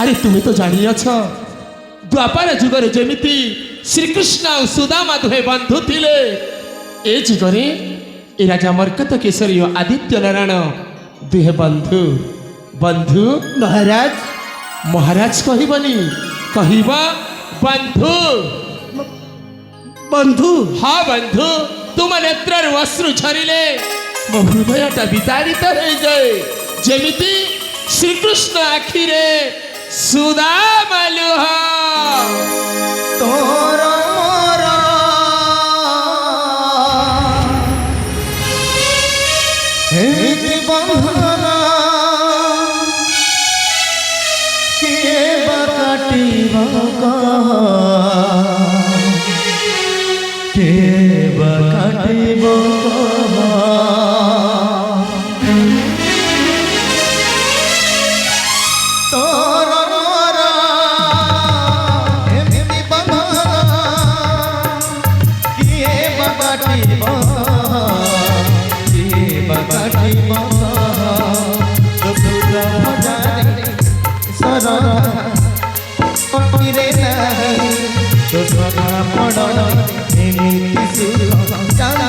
আরে তুমি তো জানিয়াছ দ্বাপার যুগরে যেমিতি শ্রীকৃষ্ণ ও সুদামা দুহে বন্ধু ଥିଲେ এ যুগরে এ রাজা মর্কত কেশরী ও আদিত্য নারায়ণ দুহে বন্ধু বন্ধু মহারাজ মহারাজ কহিবনি কহিব বন্ধু বন্ধু হ্যাঁ বন্ধু তুম নেত্রর অশ্রু ঝরিলে মো হৃদয়টা বিতাড়িত হয়ে যায় যেমিতি শ্রীকৃষ্ণ আখিরে সুদামা লুহ তোর মোর হেতি বন্ধন কে বাকাটিব কে বাকাটিব তোর মোর হেতি বন্ধন কে বাকাটিব কে বাকাটিব দুর্গা ভজারে শরণ রে নাই দুর্গা পড় এমিতি সুর চাঁদ